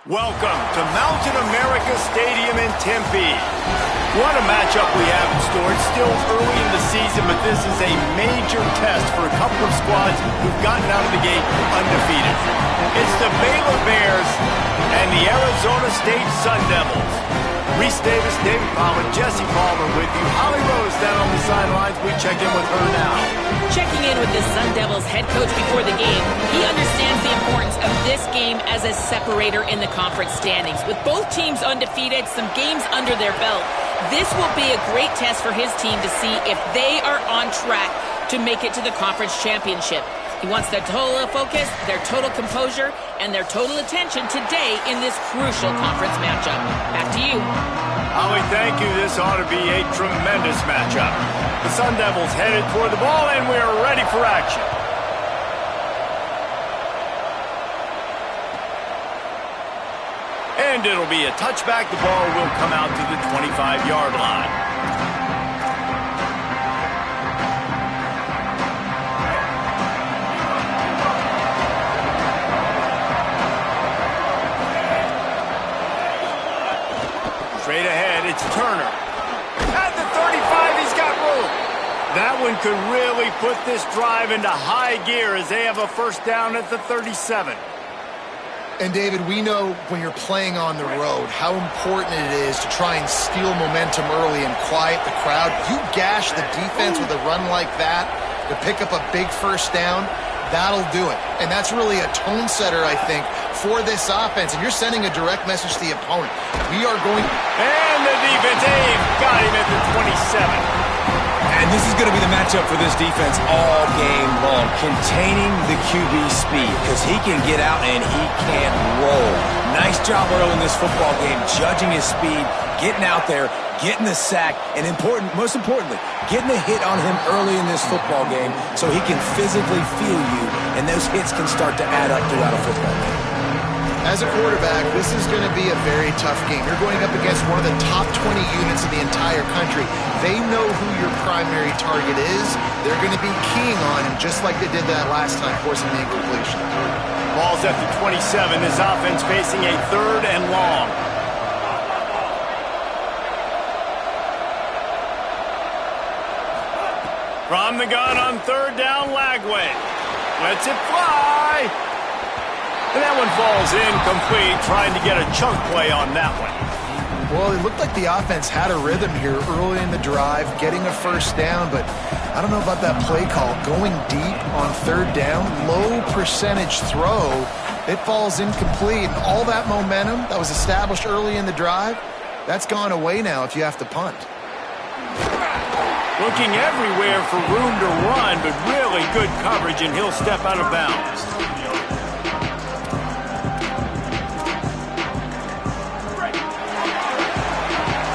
Welcome to Mountain America Stadium in Tempe. What a matchup we have in store. It's still early in the season, but this is a major test for a couple of squads who've gotten out of the gate undefeated. It's the Baylor Bears and the Arizona State Sun Devils. Reese Davis, David Pollack, Jesse Palmer with you. Holly Rose down on the sidelines. We check in with her now. Checking in with the Sun Devils head coach before the game, he understands the importance of this game as a separator in the conference standings. With both teams undefeated, some games under their belt, this will be a great test for his team to see if they are on track to make it to the conference championship. He wants their total focus, their total composure, and their total attention today in this crucial conference matchup. Back to you. Holly, thank you. This ought to be a tremendous matchup. The Sun Devils headed toward the ball, and we're ready for action. And it'll be a touchback. The ball will come out to the 25-yard line. Straight ahead, it's Turner. At the 35, he's got room. That one could really put this drive into high gear as they have a first down at the 37. And, David, we know when you're playing on the road how important it is to try and steal momentum early and quiet the crowd. You gash the defense with a run like that to pick up a big first down, that'll do it. And that's really a tone setter, I think, for this offense. And you're sending a direct message to the opponent. We are going... And the defense, Abe, got him at the 27. And this is going to be the matchup for this defense all game long, containing the QB speed, because he can get out and he can roll. Nice job early in this football game, judging his speed, getting out there, getting the sack, and most importantly, getting a hit on him early in this football game so he can physically feel you, and those hits can start to add up throughout a football game. As a quarterback, this is going to be a very tough game. You're going up against one of the top 20 units in the entire country. They know who your primary target is. They're going to be keying on him just like they did that last time, forcing the incompletion. Ball's at the 27. This offense facing a third and long. From the gun on third down, Lagway. Lets it fly. And that one falls incomplete, trying to get a chunk play on that one. Well, it looked like the offense had a rhythm here early in the drive, getting a first down, but I don't know about that play call. Going deep on third down, low percentage throw, it falls incomplete. And all that momentum that was established early in the drive, that's gone away now if you have to punt. Looking everywhere for room to run, but really good coverage, and he'll step out of bounds.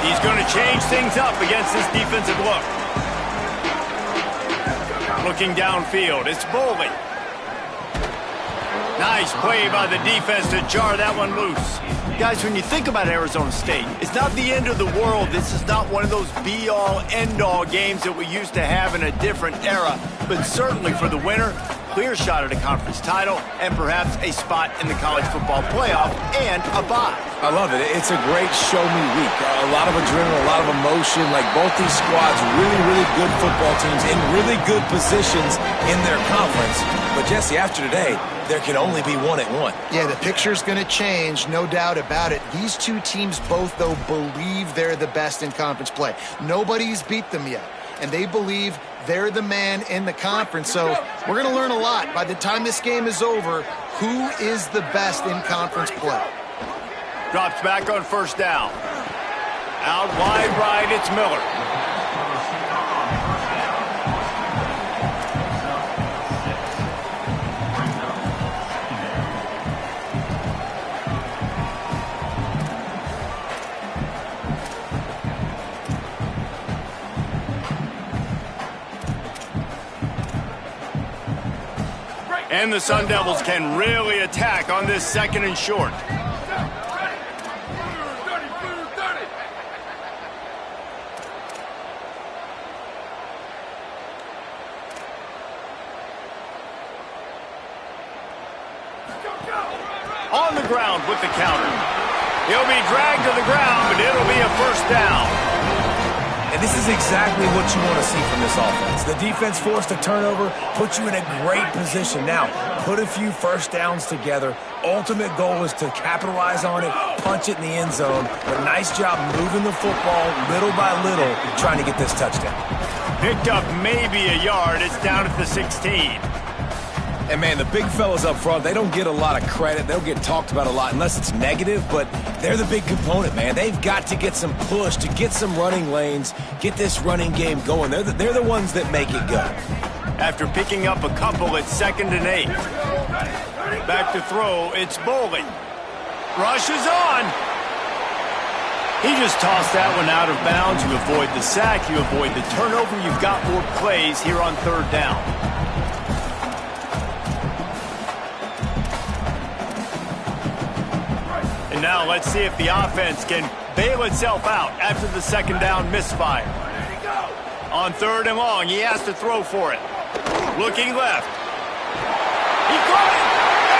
He's going to change things up against this defensive look. Looking downfield, it's Boley. Nice play by the defense to jar that one loose. Guys, when you think about Arizona State, it's not the end of the world. This is not one of those be-all, end-all games that we used to have in a different era. But certainly for the winner, clear shot at a conference title and perhaps a spot in the college football playoff and a bye. I love it. It's a great show-me week. A lot of adrenaline, a lot of emotion. Like both these squads, really, really good football teams in really good positions in their conference. But, Jesse, after today, there can only be one at one. Yeah, the picture's going to change, no doubt about it. These two teams both, though, believe they're the best in conference play. Nobody's beat them yet, and they believe they're the man in the conference. So we're going to learn a lot. By the time this game is over, who is the best in conference play? Drops back on first down. Out wide right, it's Miller. And the Sun Devils can really attack on this second and short. on the ground with the counter. He'll be dragged to the ground, but it'll be a first down. And this is exactly what you want to see from this offense. The defense forced a turnover, puts you in a great position. Now, put a few first downs together. Ultimate goal is to capitalize on it, punch it in the end zone. But nice job moving the football little by little, trying to get this touchdown. Picked up maybe a yard. It's down at the 16. And, man, the big fellas up front, they don't get a lot of credit. They'll get talked about a lot unless it's negative, but they're the big component, man. They've got to get some push, to get some running lanes, get this running game going. They're the ones that make it go. After picking up a couple at 2nd and 8. Back to throw, it's Bowling. Rush is on. He just tossed that one out of bounds. You avoid the sack, you avoid the turnover. You've got more plays here on 3rd down. Now let's see if the offense can bail itself out after the 2nd down misfire. On 3rd and long, he has to throw for it. Looking left. He caught it,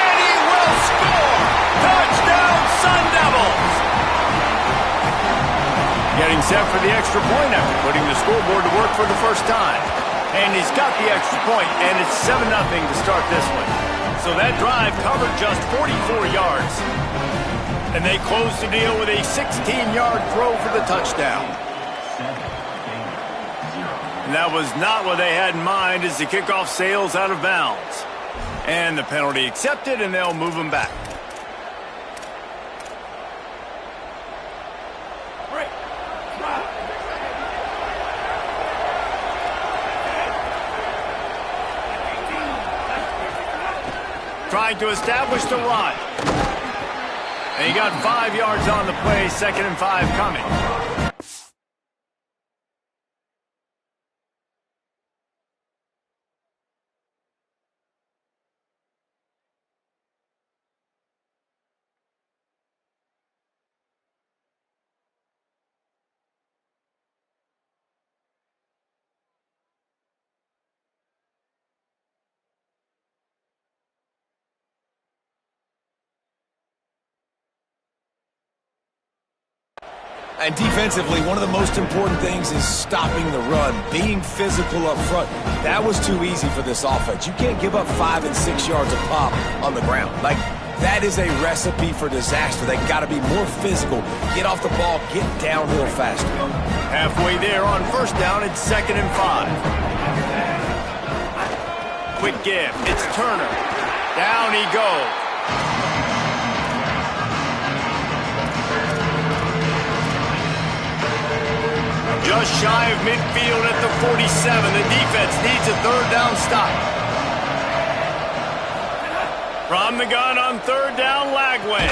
and he will score! Touchdown, Sun Devils! Getting set for the extra point after putting the scoreboard to work for the first time. And he's got the extra point, and it's 7-0 to start this one. So that drive covered just 44 yards. And they close the deal with a 16-yard throw for the touchdown. And that was not what they had in mind as the kickoff sails out of bounds. And the penalty accepted, and they'll move them back. Trying to establish the run. And he got 5 yards on the play, 2nd and 5 coming. And defensively, one of the most important things is stopping the run, being physical up front. That was too easy for this offense. You can't give up 5 and 6 yards a pop on the ground. Like, that is a recipe for disaster. They got to be more physical, get off the ball, get downhill faster. Halfway there on 1st down, it's 2nd and 5. Quick give, it's Turner. Down he goes. Just shy of midfield at the 47. The defense needs a 3rd down stop. From the gun on 3rd down, Lagwin.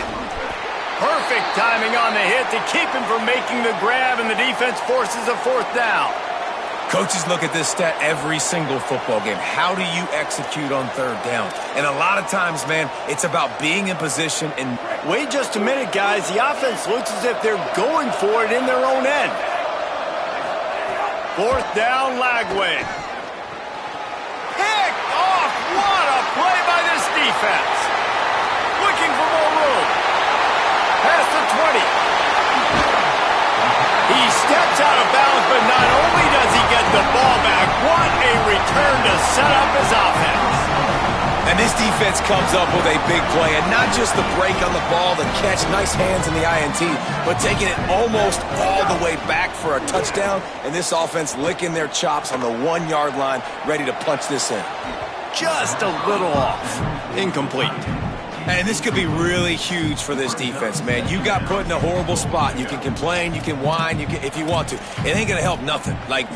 Perfect timing on the hit to keep him from making the grab, and the defense forces a 4th down. Coaches look at this stat every single football game. How do you execute on 3rd down? And a lot of times, man, it's about being in position and... Wait just a minute, guys. The offense looks as if they're going for it in their own end. 4th down, Lagway. Picked off. What a play by this defense. Looking for more room. Past the 20. He steps out of bounds, but not only does he get the ball back, what a return to set up his offense. And this defense comes up with a big play, and not just the break on the ball, the catch, nice hands in the INT, but taking it almost all the way back for a touchdown, and this offense licking their chops on the 1-yard line, ready to punch this in. Just a little off. Incomplete. And this could be really huge for this defense, man. You got put in a horrible spot. You can complain, you can whine, if you want to. It ain't going to help nothing. Like,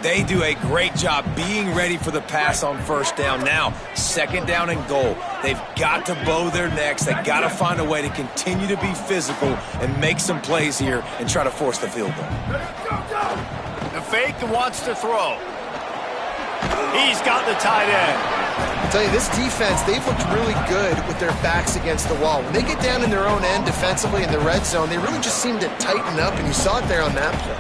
they do a great job being ready for the pass on 1st down. Now, 2nd down and goal. They've got to bow their necks. They've got to find a way to continue to be physical and make some plays here and try to force the field goal. The fake wants to throw. He's got the tight end. I tell you, this defense, they've looked really good with their backs against the wall. When they get down in their own end defensively in the red zone, they really just seem to tighten up, and you saw it there on that play.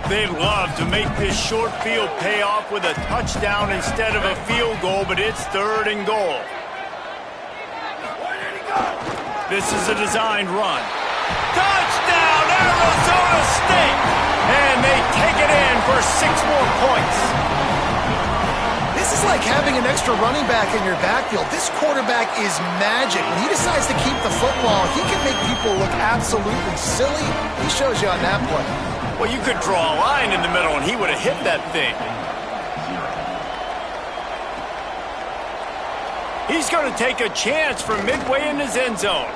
They'd love to make this short field pay off with a touchdown instead of a field goal, but it's 3rd and goal. This is a designed run. Touchdown, Arizona State! And they take it in for 6 more points. This is like having an extra running back in your backfield. This quarterback is magic. When he decides to keep the football, he can make people look absolutely silly. He shows you on that play. Well, you could draw a line in the middle, and he would have hit that thing. He's going to take a chance from midway in his end zone.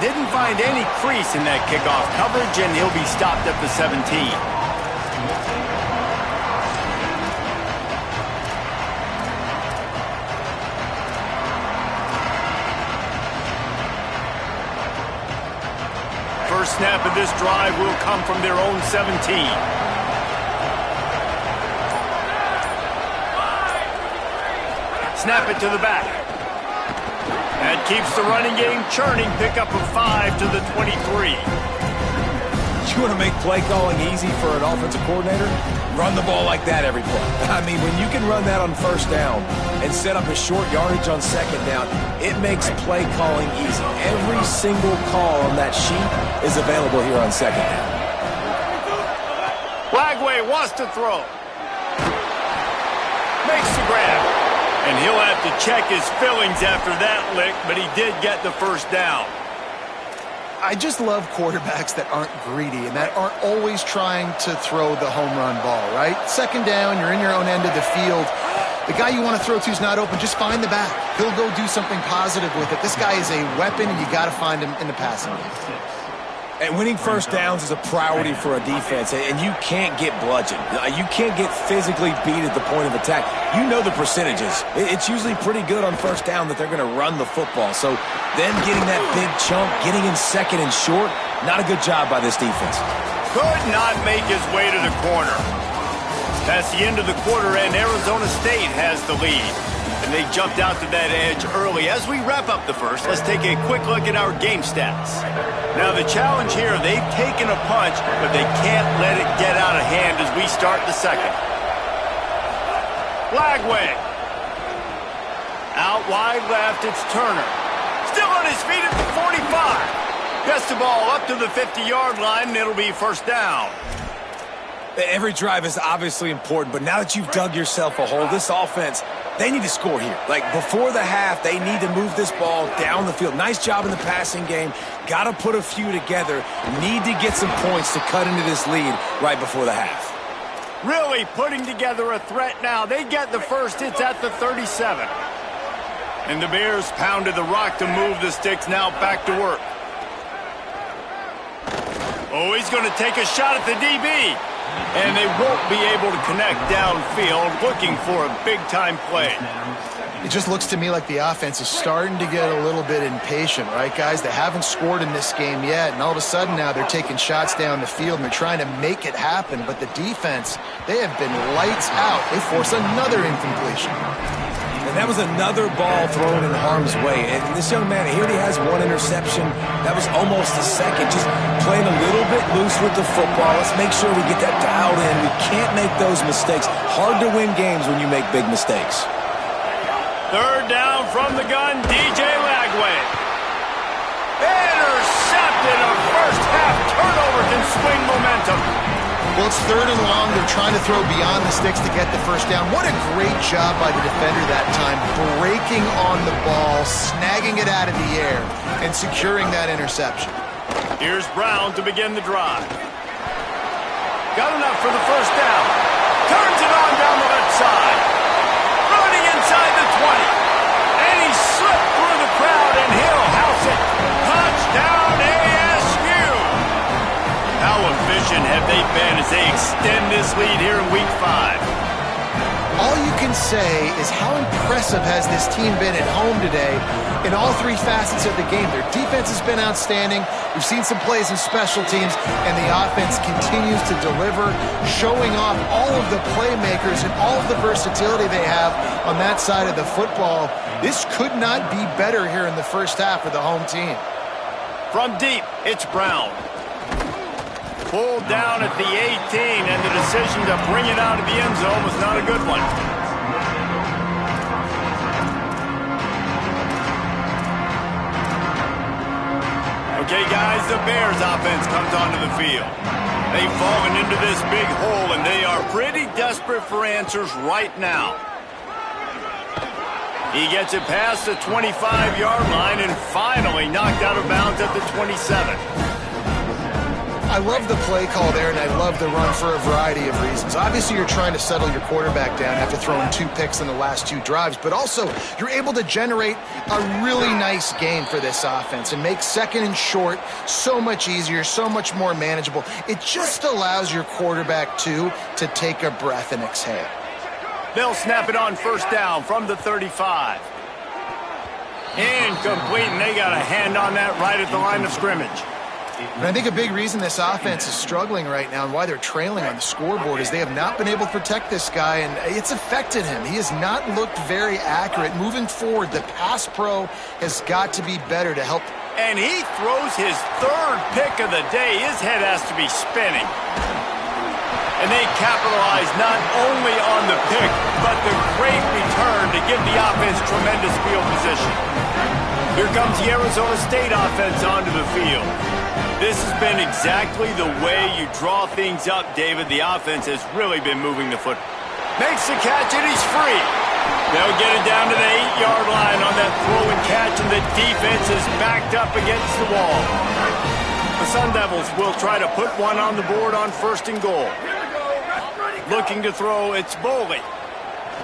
Didn't find any crease in that kickoff coverage, and he'll be stopped at the 17. First snap of this drive will come from their own 17. Snap it to the back. That keeps the running game churning. Pickup of 5 to the 23. You want to make play calling easy for an offensive coordinator? Run the ball like that every play. I mean, when you can run that on first down and set up a short yardage on second down, it makes play calling easy. Every single call on that sheet is available here on second down. Lagway wants to throw. Makes the grab. And he'll have to check his fillings after that lick, but he did get the first down. I just love quarterbacks that aren't greedy and that aren't always trying to throw the home run ball, right? Second down, you're in your own end of the field. The guy you want to throw to is not open. Just find the back. He'll go do something positive with it. This guy is a weapon, and you got to find him in the passing game. And winning first downs is a priority for a defense, and you can't get bludgeoned. You can't get physically beat at the point of attack. You know the percentages. It's usually pretty good on first down that they're going to run the football. So them getting that big chunk, getting in second and short, not a good job by this defense. Could not make his way to the corner. Past the end of the quarter, and Arizona State has the lead. And they jumped out to that edge early. As we wrap up the first, let's take a quick look at our game stats. Now the challenge here, they've taken a punch, but they can't let it get out of hand as we start the second. Lagway. Out wide left, it's Turner. Still on his feet at the 45. Gets the ball up to the 50-yard line, and it'll be first down. Every drive is obviously important, but now that you've dug yourself a hole, this offense, they need to score here. Like, before the half, they need to move this ball down the field. Nice job in the passing game. Got to put a few together. Need to get some points to cut into this lead right before the half. Really putting together a threat now. They get the first. It's at the 37. And the Bears pounded the rock to move the sticks. Now back to work. Oh, he's going to take a shot at the DB. And they won't be able to connect downfield, looking for a big-time play. It just looks to me like the offense is starting to get a little bit impatient, right, guys? They haven't scored in this game yet, and all of a sudden now they're taking shots down the field, and they're trying to make it happen. But the defense, they have been lights out. They force another incompletion. And that was another ball thrown in harm's way. And this young man, he already has one interception. That was almost a second. Just playing a little bit loose with the football. Let's make sure we get that dialed in. We can't make those mistakes. Hard to win games when you make big mistakes. Third down from the gun, DJ Lagway. Intercepted. A first half turnover can swing momentum. Well, it's third and long. They're trying to throw beyond the sticks to get the first down. What a great job by the defender that time, breaking on the ball, snagging it out of the air, and securing that interception. Here's Brown to begin the drive. Got enough for the first down. Turns it on down the left side. Running inside the 20. And he slipped through the crowd, and he'll house it. Touchdown, ASU! How efficient have they been as they extend this lead here in Week 5? All you can say is how impressive has this team been at home today in all three facets of the game. Their defense has been outstanding. We've seen some plays in special teams, and the offense continues to deliver, showing off all of the playmakers and all of the versatility they have on that side of the football. This could not be better here in the first half for the home team. From deep, it's Brown. Pulled down at the 18, and the decision to bring it out of the end zone was not a good one. Okay, guys, the Bears offense comes onto the field. They've fallen into this big hole, and they are pretty desperate for answers right now. He gets it past the 25-yard line and finally knocked out of bounds at the 27. I love the play call there, and I love the run for a variety of reasons. Obviously, you're trying to settle your quarterback down after throwing 2 picks in the last 2 drives, but also you're able to generate a really nice game for this offense and make second and short so much easier, so much more manageable. It just allows your quarterback, too, to take a breath and exhale. They'll snap it on first down from the 35. Incomplete, and they got a hand on that right at the line of scrimmage. And I think a big reason this offense is struggling right now and why they're trailing on the scoreboard is they have not been able to protect this guy, and it's affected him. He has not looked very accurate. Moving forward, the pass pro has got to be better to help. And he throws his 3rd pick of the day. His head has to be spinning. And they capitalize not only on the pick, but the great return to give the offense tremendous field position. Here comes the Arizona State offense onto the field. This has been exactly the way you draw things up, David. The offense has really been moving the foot. Makes the catch, and he's free. They'll get it down to the 8-yard line on that throw and catch, and the defense is backed up against the wall. The Sun Devils will try to put one on the board on 1st and goal. Looking to throw, it's Boley.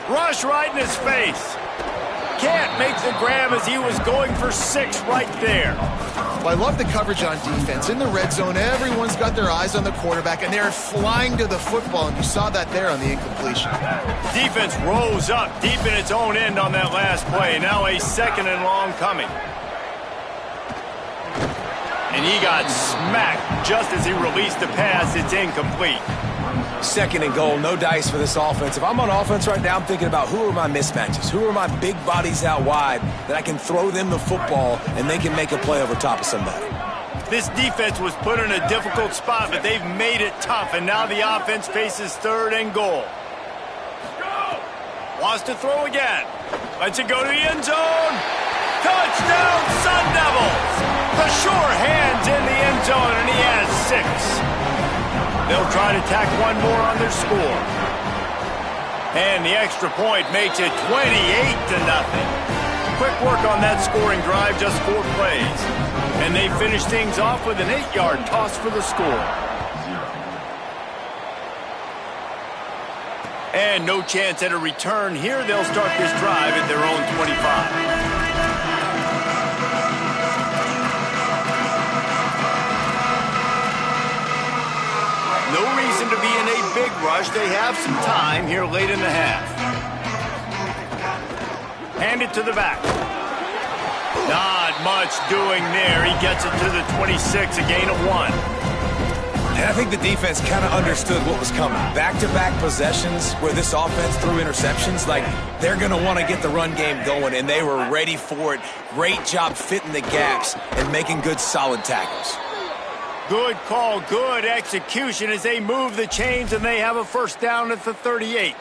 Rush right in his face. Can't make the grab as he was going for 6 right there. Well, I love the coverage on defense. In the red zone, everyone's got their eyes on the quarterback, and they're flying to the football, and you saw that there on the incompletion. Defense rose up deep in its own end on that last play. Now a 2nd and long coming. And he got smacked just as he released the pass. It's incomplete. 2nd and goal, no dice for this offense. If I'm on offense right now, I'm thinking about who are my mismatches? Who are my big bodies out wide that I can throw them the football and they can make a play over top of somebody? This defense was put in a difficult spot, but they've made it tough, and now the offense faces 3rd and goal. Wants to throw again. Lets it go to the end zone. Touchdown, Sun Devils! The sure hands in the end zone, and he has 6. They'll try to tack one more on their score. And the extra point makes it 28-0. Quick work on that scoring drive, just 4 plays. And they finish things off with an 8-yard toss for the score. And no chance at a return here. They'll start this drive at their own 25. No reason to be in a big rush. They have some time here late in the half. Hand it to the back. Not much doing there. He gets it to the 26, a gain of 1. And I think the defense kind of understood what was coming. Back-to-back possessions where this offense threw interceptions, like they're going to want to get the run game going, and they were ready for it. Great job fitting the gaps and making good, solid tackles. Good call, good execution as they move the chains, and they have a 1st down at the 38.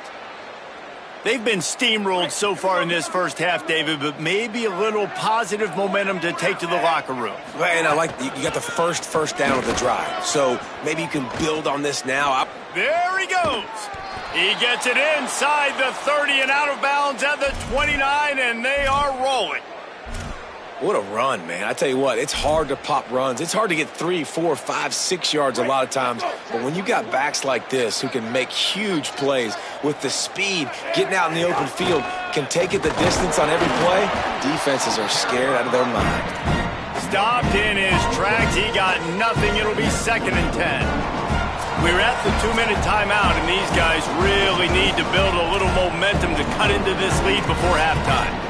They've been steamrolled so far in this first half, David, but maybe a little positive momentum to take to the locker room. And I like you got the first down of the drive, so maybe you can build on this now. There he goes. He gets it inside the 30 and out of bounds at the 29, and they are rolling. What a run, man. I tell you what, it's hard to pop runs. It's hard to get 3, 4, 5, 6 yards a lot of times. But when you got backs like this who can make huge plays with the speed, getting out in the open field, can take it the distance on every play, defenses are scared out of their mind. Stopped in his tracks. He got nothing. It'll be 2nd and 10. We're at the 2-minute timeout, and these guys really need to build a little momentum to cut into this lead before halftime.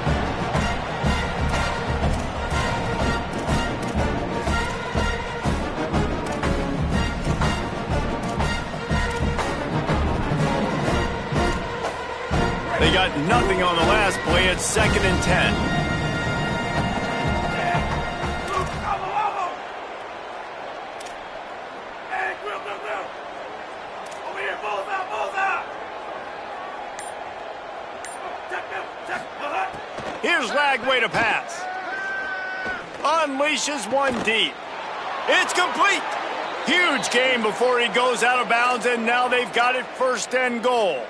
They got nothing on the last play. It's 2nd and 10. Here's Lagway to pass. Unleashes one deep. It's complete. Huge gain before he goes out of bounds, and now they've got it 1st and goal.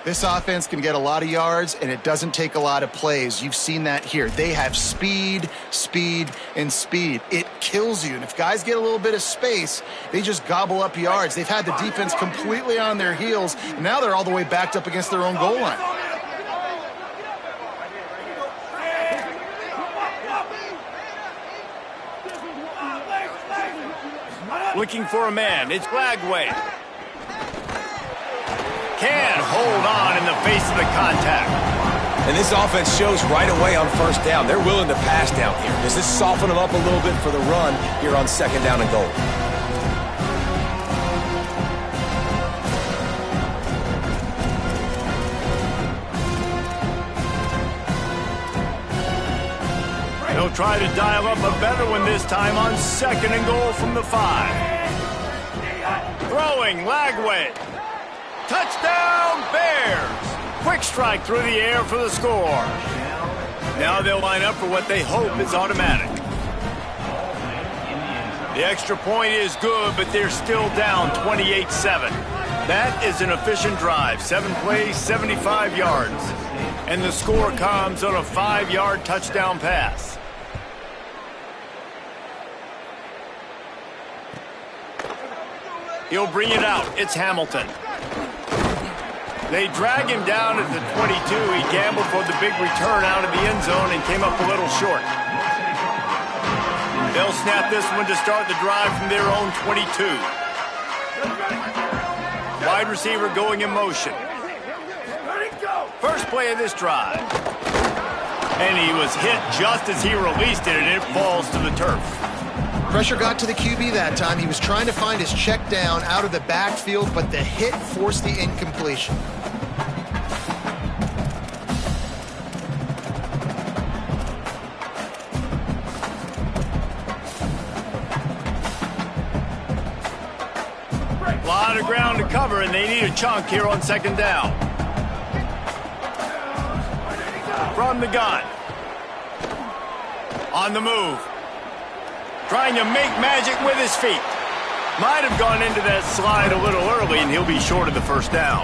This offense can get a lot of yards, and it doesn't take a lot of plays. You've seen that here. They have speed, speed, and speed. It kills you. And if guys get a little bit of space, they just gobble up yards. They've had the defense completely on their heels, and now they're all the way backed up against their own goal line. Looking for a man. It's Lagway. Can hold on in the face of the contact. And this offense shows right away on 1st down. They're willing to pass down here. Does this soften them up a little bit for the run here on 2nd down and goal? They'll try to dial up a better one this time on 2nd and goal from the 5. Throwing, Lagway. Touchdown, Bears! Quick strike through the air for the score. Now they'll line up for what they hope is automatic. The extra point is good, but they're still down 28-7. That is an efficient drive. 7 plays, 75 yards. And the score comes on a 5-yard touchdown pass. He'll bring it out. It's Hamilton. They drag him down at the 22. He gambled for the big return out of the end zone and came up a little short. They'll snap this one to start the drive from their own 22. Wide receiver going in motion. First play of this drive. And he was hit just as he released it, and it falls to the turf. Pressure got to the QB that time. He was trying to find his check down out of the backfield, but the hit forced the incompletion. A lot of ground to cover, and they need a chunk here on 2nd down. From the gun. On the move. Trying to make magic with his feet. Might have gone into that slide a little early, and he'll be short of the 1st down.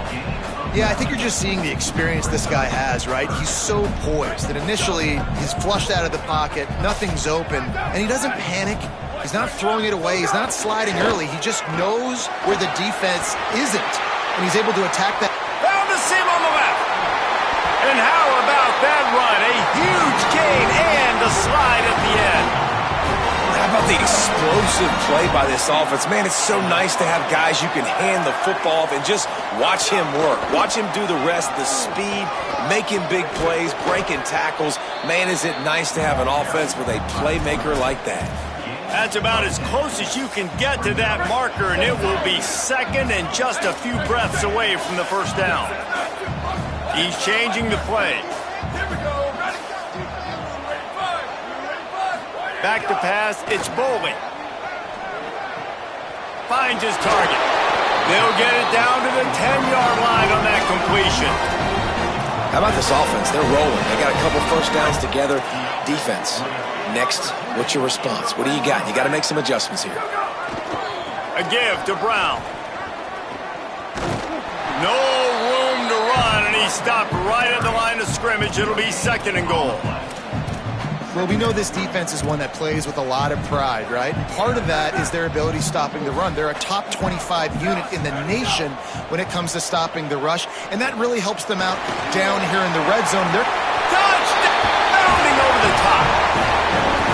Yeah, I think you're just seeing the experience this guy has, right? He's so poised that initially he's flushed out of the pocket, nothing's open, and he doesn't panic. He's not throwing it away. He's not sliding early. He just knows where the defense isn't, and he's able to attack that. Found the seam on the left. And how about that run? A huge gain and a slide at the end. How about the explosive play by this offense? Man, it's so nice to have guys you can hand the football off and just watch him work. Watch him do the rest, the speed, making big plays, breaking tackles. Man, is it nice to have an offense with a playmaker like that. That's about as close as you can get to that marker, and it will be 2nd and just a few breaths away from the 1st down. He's changing the play. Back to pass, it's Boley. Finds his target. They'll get it down to the 10-yard line on that completion. How about this offense? They're rolling. They got a couple 1st downs together. Defense. Next, what's your response? What do you got? You got to make some adjustments here. A give to Brown. No room to run, and he stopped right at the line of scrimmage. It'll be 2nd and goal. Well, we know this defense is one that plays with a lot of pride, right? And part of that is their ability stopping the run. They're a top 25 unit in the nation when it comes to stopping the rush, and that really helps them out down here in the red zone. They're touchdown, bounding over the top.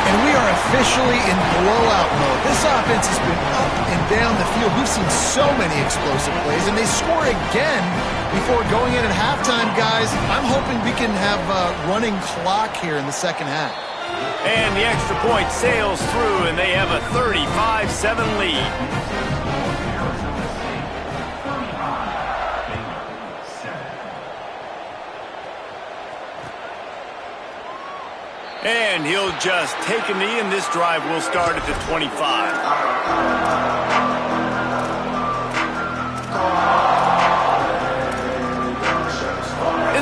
And we are officially in blowout mode. This offense has been up and down the field. We've seen so many explosive plays, and they score again before going in at halftime, guys. I'm hoping we can have a running clock here in the 2nd half. And the extra point sails through, and they have a 35-7 lead. And he'll just take a knee, and this drive will start at the 25.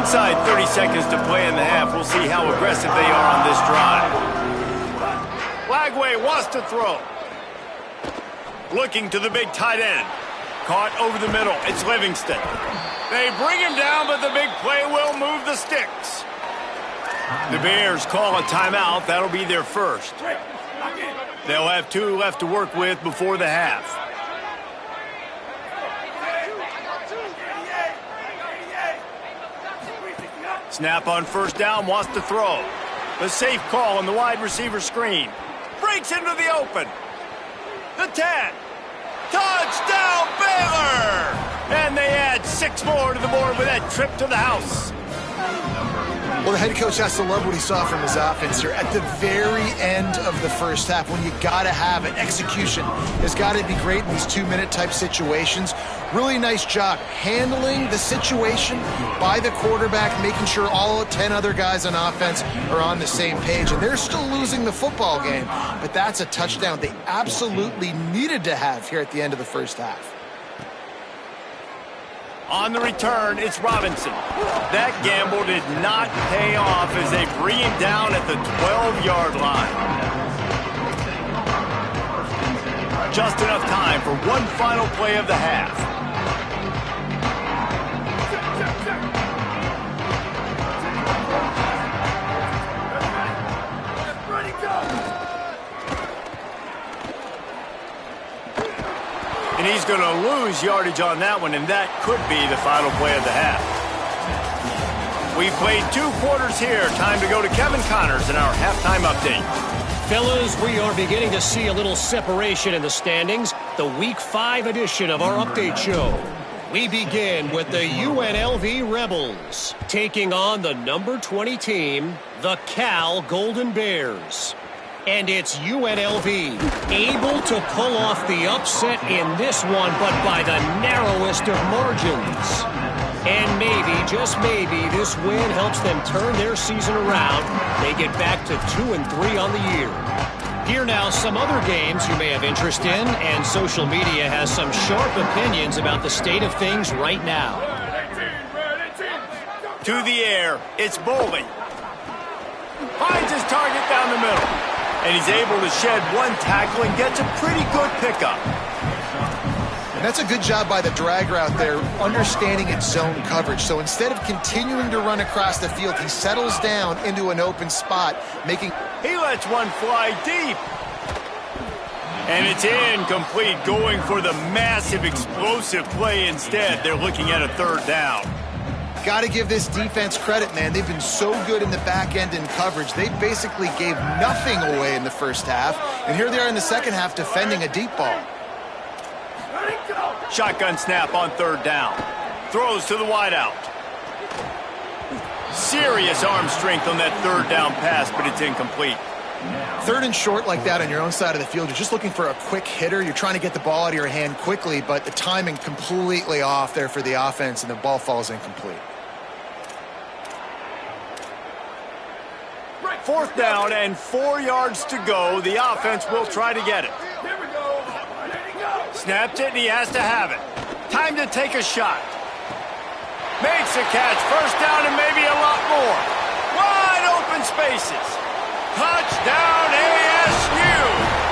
Inside 30 seconds to play in the half. We'll see how aggressive they are on this drive. Lagway wants to throw. Looking to the big tight end. Caught over the middle. It's Livingston. They bring him down, but the big play will move the sticks. The Bears call a timeout. That'll be their first. They'll have 2 left to work with before the half. Snap on first down, wants to throw. The safe call on the wide receiver screen. Breaks into the open. The 10. Touchdown, Baylor! And they add 6 more to the board with that trip to the house. Well, the head coach has to love what he saw from his offense here at the very end of the first half when you got to have it. Execution has got to be great in these 2-minute type situations. Really nice job handling the situation by the quarterback, making sure all 10 other guys on offense are on the same page. And they're still losing the football game, but that's a touchdown they absolutely needed to have here at the end of the first half. On the return, it's Robinson. That gamble did not pay off as they bring him down at the 12-yard line. Just enough time for one final play of the half. And he's going to lose yardage on that one, and that could be the final play of the half. We played 2 quarters here. Time to go to Kevin Connors in our halftime update. Fellas, we are beginning to see a little separation in the standings. The Week 5 edition of our update show. We begin with the UNLV Rebels taking on the number 20 team, the Cal Golden Bears. And it's UNLV able to pull off the upset in this one, but by the narrowest of margins. And maybe, just maybe, this win helps them turn their season around. They get back to 2-3 on the year. Here now, some other games you may have interest in, and social media has some sharp opinions about the state of things right now. To the air, it's Boldy. Finds his target down the middle. And he's able to shed 1 tackle and gets a pretty good pickup. And that's a good job by the drag route there, understanding its zone coverage. So instead of continuing to run across the field, he settles down into an open spot, making... He lets one fly deep. And it's incomplete, going for the massive explosive play instead. They're looking at a 3rd down. Got to give this defense credit, man. They've been so good in the back end in coverage. They basically gave nothing away in the first half. And here they are in the second half defending a deep ball. Shotgun snap on 3rd down. Throws to the wideout. Serious arm strength on that 3rd down pass, but it's incomplete. 3rd and short like that on your own side of the field. You're just looking for a quick hitter. You're trying to get the ball out of your hand quickly, but the timing completely off there for the offense, and the ball falls incomplete. 4th down and 4 yards to go. The offense will try to get it. Snapped it, and he has to have it. Time to take a shot. Makes a catch. 1st down and maybe a lot more. Wide open spaces. Touchdown ASU.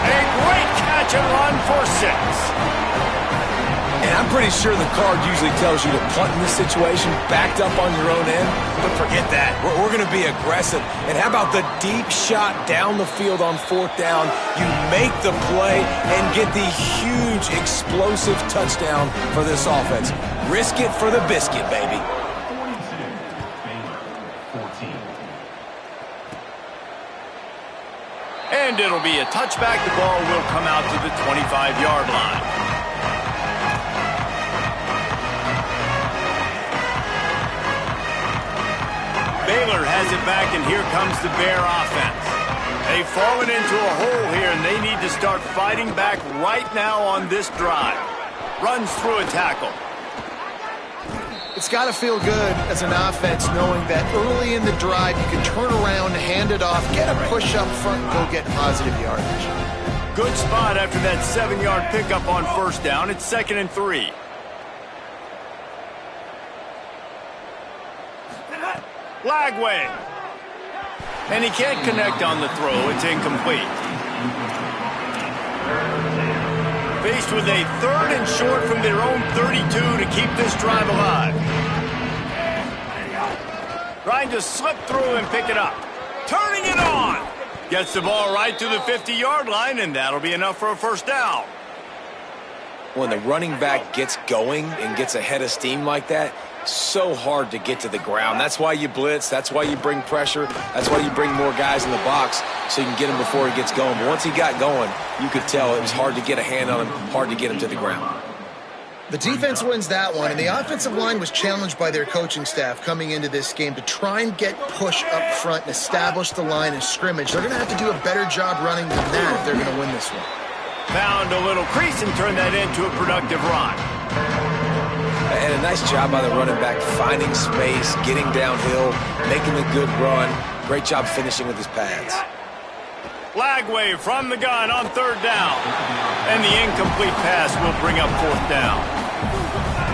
A great catch and run for 6. And I'm pretty sure the card usually tells you to punt in this situation, backed up on your own end. But forget that. We're going to be aggressive. And how about the deep shot down the field on 4th down? You make the play and get the huge explosive touchdown for this offense. Risk it for the biscuit, baby. And it'll be a touchback. The ball will come out to the 25-yard line. Baylor has it back, and here comes the Bear offense. They've fallen into a hole here, and they need to start fighting back right now on this drive. Runs through a tackle. It's got to feel good as an offense knowing that early in the drive you can turn around, hand it off, get a push up front, and go get positive yardage. Good spot after that 7-yard pickup on 1st down. It's 2nd and 3. Lagway. And he can't connect on the throw. It's incomplete. Faced with a 3rd and short from their own 32 to keep this drive alive. Trying to slip through and pick it up. Turning it on. Gets the ball right to the 50-yard line, and that'll be enough for a first down. When the running back gets going and gets ahead of steam like that, so hard to get to the ground. That's why you blitz. That's why you bring pressure. That's why you bring more guys in the box so you can get him before he gets going. But once he got going, you could tell it was hard to get a hand on him, hard to get him to the ground. The defense wins that one, and the offensive line was challenged by their coaching staff coming into this game to try and get push up front and establish the line of scrimmage. They're going to have to do a better job running than that if they're going to win this one. Found a little crease and turned that into a productive run. And a nice job by the running back, finding space, getting downhill, making a good run. Great job finishing with his pads. Lagway from the gun on 3rd down. And the incomplete pass will bring up 4th down.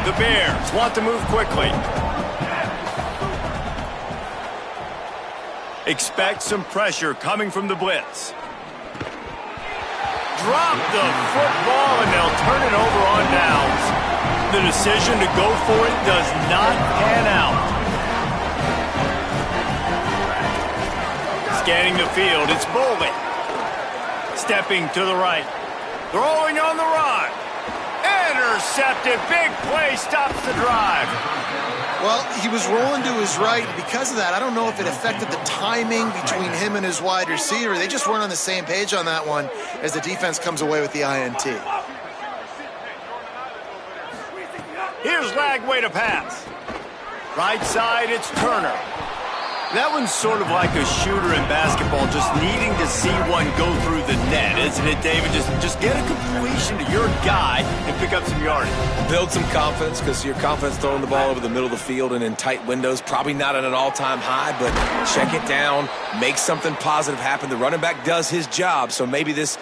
The Bears want to move quickly. Expect some pressure coming from the blitz. Drop the football and they'll turn it over on downs. The decision to go for it does not pan out. Scanning the field, it's Boley. Stepping to the right. Throwing on the run. Intercepted. Big play stops the drive. Well, he was rolling to his right. Because of that, I don't know if it affected the timing between him and his wide receiver. They just weren't on the same page on that one as the defense comes away with the INT. Here's Lagway to pass. Right side, it's Turner. That one's sort of like a shooter in basketball, just needing to see one go through the net, isn't it, David? Just get a completion to your guy and pick up some yardage. Build some confidence, because your confidence throwing the ball over the middle of the field and in tight windows, probably not at an all-time high, but check it down, make something positive happen. The running back does his job, so maybe this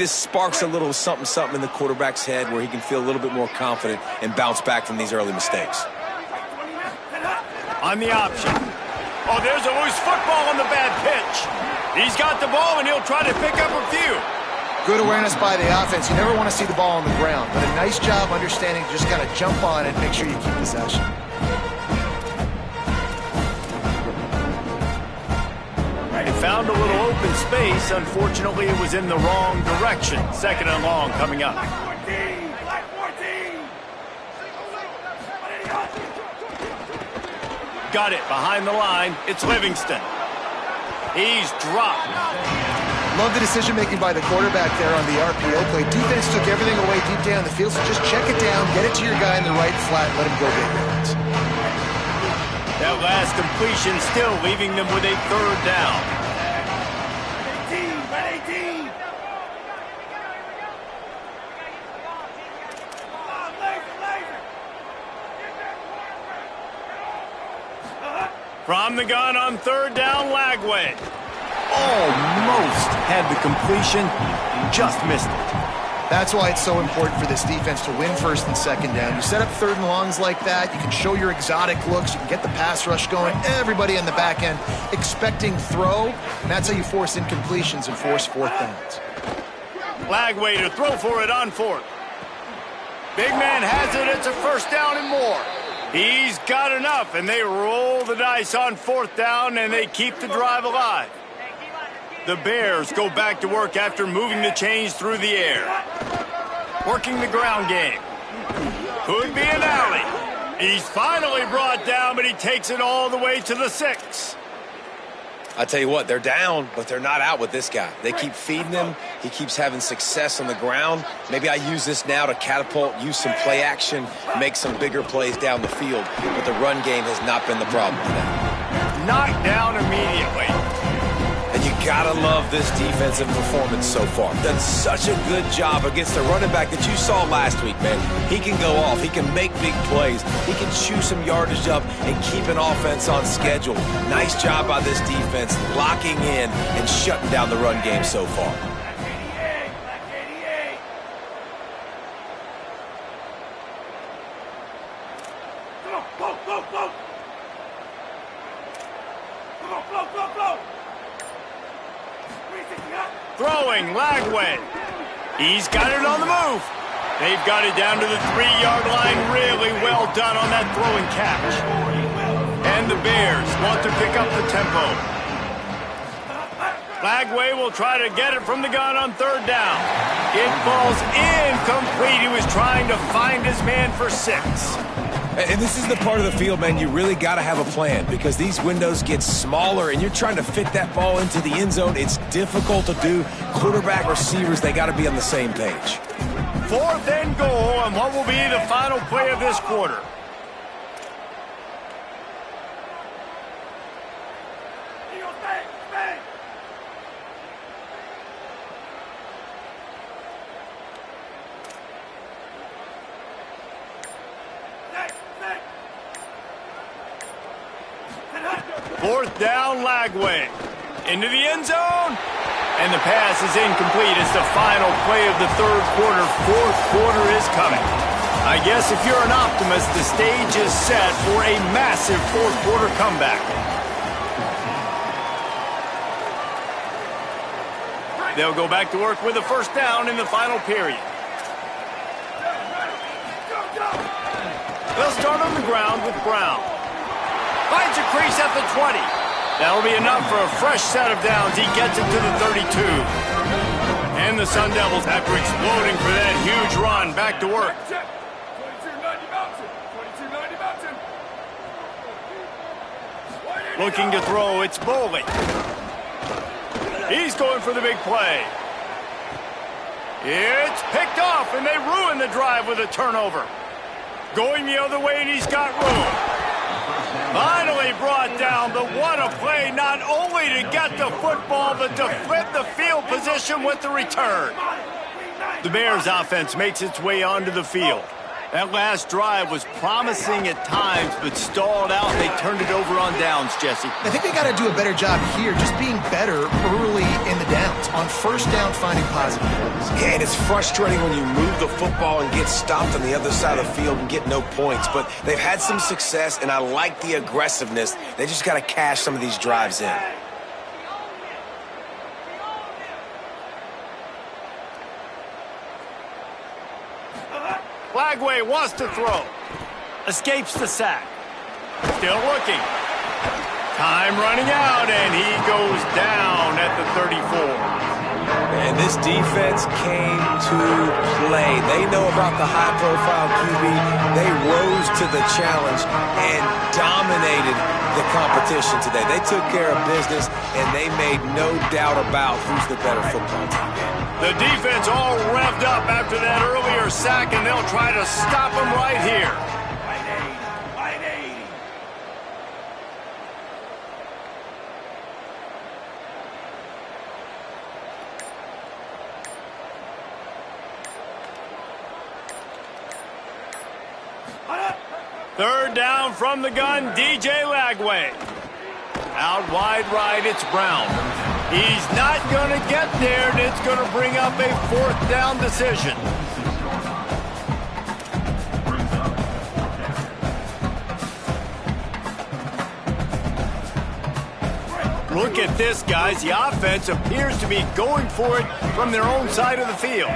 sparks a little something in the quarterback's head where he can feel a little bit more confident and bounce back from these early mistakes. On the option. Oh, there's a loose football on the bad pitch. He's got the ball, and he'll try to pick up a few. Good awareness by the offense. You never want to see the ball on the ground, but a nice job understanding to just kind of jump on it and make sure you keep possession. He found a little open space. Unfortunately, it was in the wrong direction. 2nd and long coming up. Got it behind the line. It's Livingston. He's dropped. Love the decision-making by the quarterback there on the RPO play. Defense took everything away deep down the field, so just check it down, get it to your guy in the right flat, let him go get yards. That last completion still leaving them with a 3rd down. From the gun on 3rd down, Lagway. Almost had the completion, just missed it. That's why it's so important for this defense to win 1st and 2nd down. You set up 3rd and longs like that, you can show your exotic looks, you can get the pass rush going, everybody in the back end expecting throw, and that's how you force incompletions and force 4th downs. Lagway to throw for it on 4th. Big man has it, it's a 1st down and more. He's got enough, and they roll the dice on 4th down, and they keep the drive alive. The Bears go back to work after moving the chains through the air. Working the ground game. Could be an alley. He's finally brought down, but he takes it all the way to the 6. I tell you what, they're down, but they're not out with this guy. They keep feeding him. He keeps having success on the ground. Maybe I use this now to catapult, use some play action, make some bigger plays down the field. But the run game has not been the problem today. Knocked down immediately. And you gotta love this defensive performance so far. Done such a good job against the running back that you saw last week, man. He can go off. He can make big plays. He can chew some yardage up and keep an offense on schedule. Nice job by this defense locking in and shutting down the run game so far. Throwing, Lagway. He's got it on the move. They've got it down to the 3-yard line. Really well done on that throwing catch. And the Bears want to pick up the tempo. Lagway will try to get it from the gun on 3rd down. It falls incomplete. He was trying to find his man for 6. And this is the part of the field, man, you really got to have a plan because these windows get smaller and you're trying to fit that ball into the end zone. It's difficult to do. Quarterback, receivers, they got to be on the same page. 4th and goal, and what will be the final play of this quarter? Fourth down, Lagway. Into the end zone. And the pass is incomplete. It's the final play of the 3rd quarter. 4th quarter is coming. I guess if you're an optimist, the stage is set for a massive 4th quarter comeback. They'll go back to work with a 1st down in the final period. They'll start on the ground with Brown. Finds a crease at the 20. That'll be enough for a fresh set of downs. He gets it to the 32. And the Sun Devils, after exploding for that huge run, back to work. Looking to throw, it's Boley. He's going for the big play. It's picked off, and they ruin the drive with a turnover. Going the other way, and he's got room. Finally brought down, but what a play, not only to get the football, but to flip the field position with the return. The Bears offense makes its way onto the field. That last drive was promising at times, but stalled out, and they turned it over on downs, Jesse. I think they got to do a better job here, just being better early in the downs. On 1st down, finding positive plays. Yeah, and it's frustrating when you move the football and get stopped on the other side of the field and get no points. But they've had some success, and I like the aggressiveness. They just got to cash some of these drives in. Lagway wants to throw. Escapes the sack. Still looking. Time running out, and he goes down at the 34. And this defense came to play. They know about the high-profile QB. They rose to the challenge and dominated the competition today. They took care of business, and they made no doubt about who's the better football team. The defense all revved up after that earlier sack, and they'll try to stop him right here. Third down from the gun, DJ Lagway. Out wide right, it's Brown. He's not going to get there, and it's going to bring up a 4th down decision. Look at this, guys. The offense appears to be going for it from their own side of the field.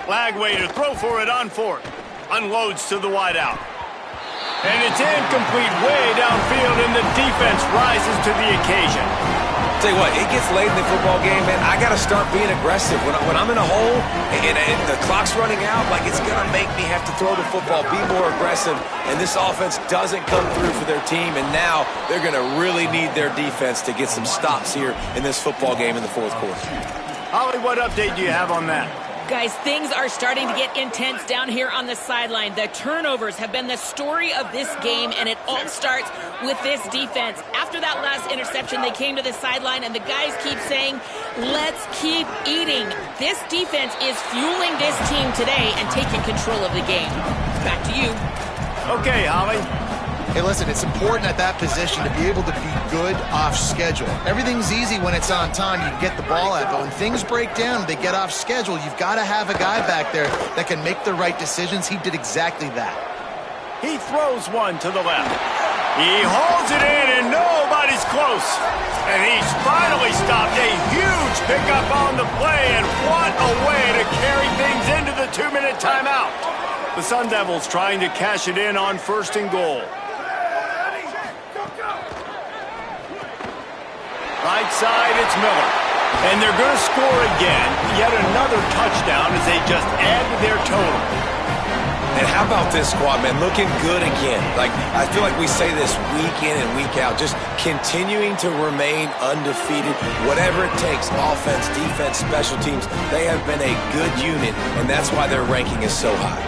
Lagway to throw for it on 4th. Unloads to the wideout. And it's incomplete way downfield, and the defense rises to the occasion. Tell you what, it gets late in the football game, man. I got to start being aggressive. When I'm in a hole and the clock's running out, like, it's going to make me have to throw the football, be more aggressive. And this offense doesn't come through for their team, and now they're going to really need their defense to get some stops here in this football game in the 4th quarter. Holly, what update do you have on that? Guys, things are starting to get intense down here on the sideline. The turnovers have been the story of this game, and it all starts with this defense. After that last interception, they came to the sideline, and the guys keep saying, let's keep eating. This defense is fueling this team today and taking control of the game. Back to you. Okay, Holly. Hey, listen, it's important at that position to be able to be good off schedule. Everything's easy when it's on time. You can get the ball out, but when things break down, they get off schedule. You've got to have a guy back there that can make the right decisions. He did exactly that. He throws one to the left. He holds it in, and nobody's close. And he's finally stopped. A huge pickup on the play, and what a way to carry things into the 2-minute timeout. The Sun Devils trying to cash it in on 1st and goal. Right side, it's Miller. And they're going to score again. Yet another touchdown as they just add to their total. And how about this squad, man? Looking good again. Like, I feel like we say this week in and week out. Just continuing to remain undefeated. Whatever it takes, offense, defense, special teams, they have been a good unit, and that's why their ranking is so high.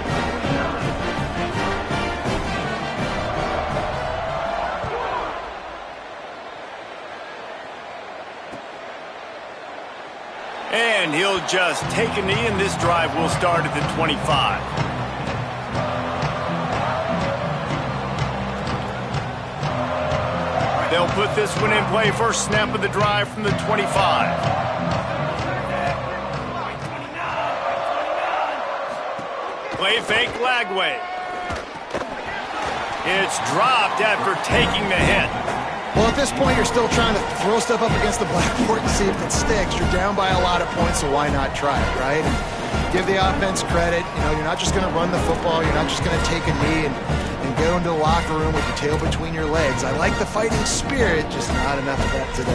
And he'll just take a knee, and this drive will start at the 25. They'll put this one in play. First snap of the drive from the 25. Play fake Lagway. It's dropped after taking the hit. Well, at this point, you're still trying to throw stuff up against the blackboard and see if it sticks. You're down by a lot of points, so why not try it, right? And give the offense credit. You know, you're not just going to run the football. You're not just going to take a knee and go into the locker room with your tail between your legs. I like the fighting spirit, just not enough of that today.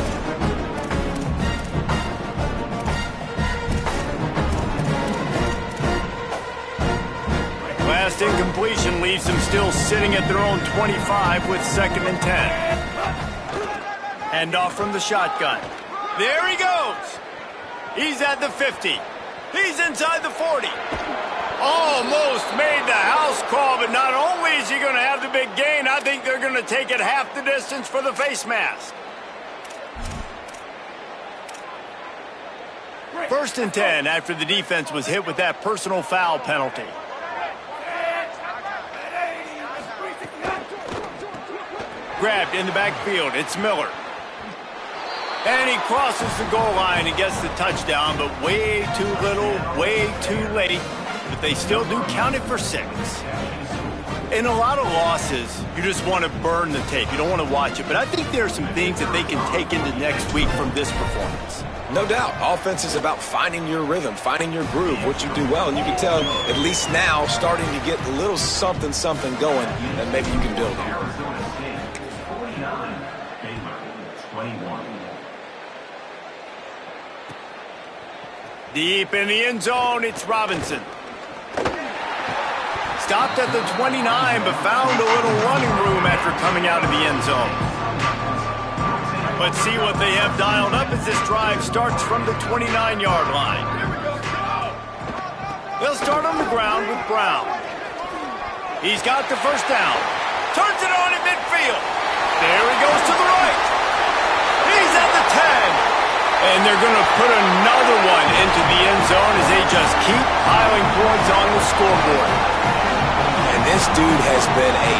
Last incompletion leaves them still sitting at their own 25 with 2nd and 10. Hand off from the shotgun. There he goes. He's at the 50. He's inside the 40. Almost made the house call, but not only is he going to have the big gain, I think they're going to take it half the distance for the face mask. 1st and 10 after the defense was hit with that personal foul penalty. Grabbed in the backfield. It's Miller. And he crosses the goal line and gets the touchdown, but way too little, way too late. But they still do count it for 6. In a lot of losses, you just want to burn the tape. You don't want to watch it. But I think there are some things that they can take into next week from this performance. No doubt. Offense is about finding your rhythm, finding your groove, what you do well. And you can tell, at least now, starting to get a little something going that maybe you can build on. Deep in the end zone, it's Robinson. Stopped at the 29, but found a little running room after coming out of the end zone. But see what they have dialed up as this drive starts from the 29-yard line. They'll start on the ground with Brown. He's got the first down. Turns it on at midfield. There he goes to the right. He's at the 10. And they're going to put another one into the end zone as they just keep piling points on the scoreboard. And this dude has been a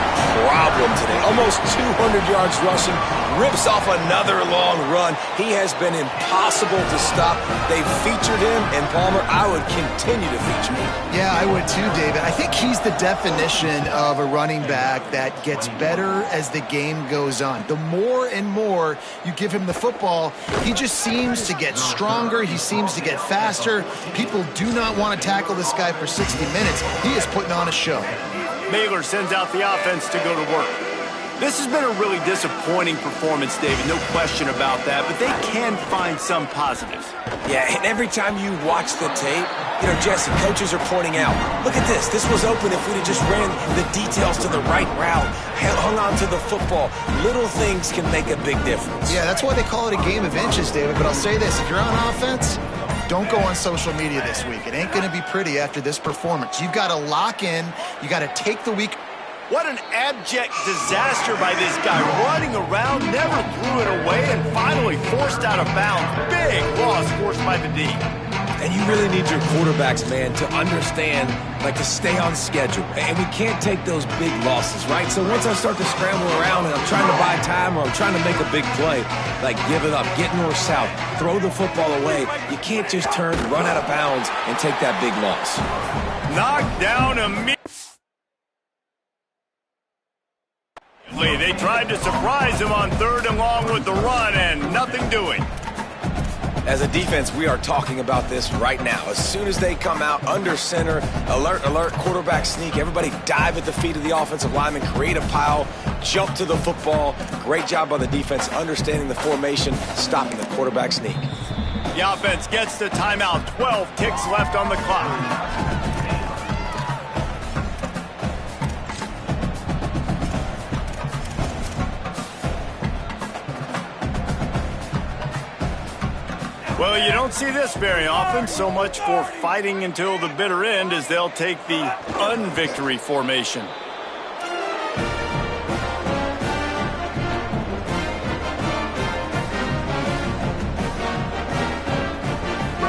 problem today. Almost 200 yards rushing, rips off another long run. He has been impossible to stop. They've featured him, and Palmer, I would continue to feature him. Yeah, I would too, David. I think he's the definition of a running back that gets better as the game goes on. The more and more you give him the football, he just seems to get stronger. He seems to get faster. People do not want to tackle this guy for 60 minutes. He is putting on a show. Mailer sends out the offense to go to work. This has been a really disappointing performance, David, no question about that, but they can find some positives. Yeah, and every time you watch the tape, you know, Jesse, coaches are pointing out, look at this. This was open if we'd have just ran the details to the right route, hung on to the football. Little things can make a big difference. Yeah, that's why they call it a game of inches, David, but I'll say this. If you're on offense, don't go on social media this week. It ain't going to be pretty after this performance. You've got to lock in. You got to take the week. What an abject disaster by this guy, running around, never threw it away, and finally forced out of bounds. Big loss forced by the D. And you really need your quarterbacks, man, to understand, like, to stay on schedule. And we can't take those big losses, right? So once I start to scramble around and I'm trying to buy time or I'm trying to make a big play, like, give it up, get north-south, throw the football away. You can't just turn, run out of bounds, and take that big loss. Knocked down immediately. They tried to surprise him on 3rd and long with the run, and nothing doing. As a defense, we are talking about this right now. As soon as they come out under center, alert, alert, quarterback sneak, everybody dive at the feet of the offensive lineman, create a pile, jump to the football. Great job by the defense, understanding the formation, stopping the quarterback sneak. The offense gets the timeout. 12 ticks left on the clock. Well, you don't see this very often. So much for fighting until the bitter end as they'll take the unvictory formation.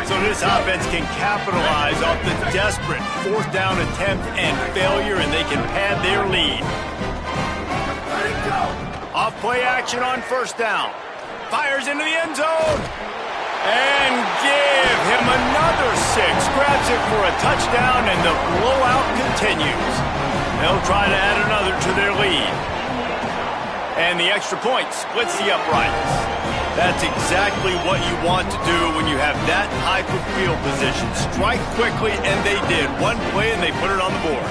So this offense can capitalize off the desperate 4th down attempt and failure, and they can pad their lead. Off play action on 1st down. Fires into the end zone. And give him another 6. Grabs it for a touchdown, and the blowout continues. They'll try to add another to their lead. And the extra point splits the uprights. That's exactly what you want to do when you have that type of field position. Strike quickly, and they did. One play, and they put it on the board.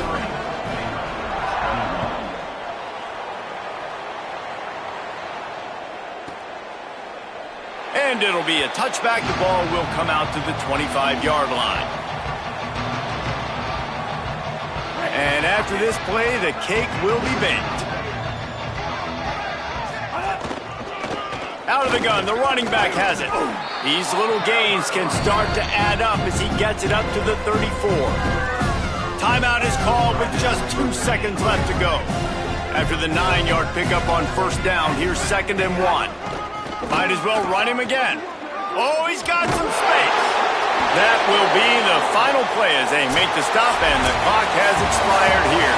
And it'll be a touchback. The ball will come out to the 25-yard line. And after this play, the cake will be baked. Out of the gun, the running back has it. These little gains can start to add up as he gets it up to the 34. Timeout is called with just 2 seconds left to go. After the 9-yard pickup on 1st down, here's 2nd and 1. Might as well run him again. Oh, he's got some space. That will be the final play as they make the stop, and the clock has expired here.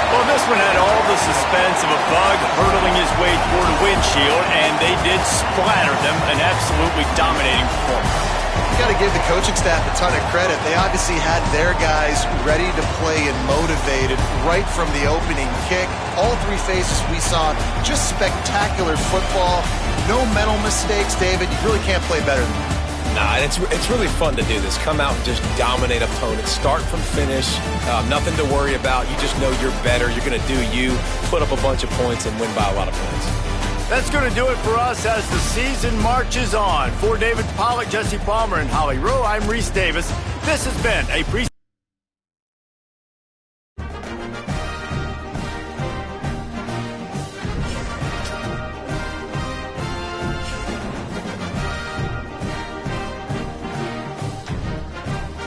Well, this one had all the suspense of a bug hurtling his way toward a windshield, and they did splatter them. An absolutely dominating performance. You got to give the coaching staff a ton of credit. They obviously had their guys ready to play and motivated right from the opening kick. All 3 phases we saw, just spectacular football. No mental mistakes, David. You really can't play better than that. Nah, it's really fun to do this. Come out and just dominate opponents. Start from finish. Nothing to worry about. You just know you're better. You're going to do you, put up a bunch of points, and win by a lot of points. That's going to do it for us as the season marches on. For David Pollack, Jesse Palmer, and Holly Rowe, I'm Reese Davis. This has been a preseason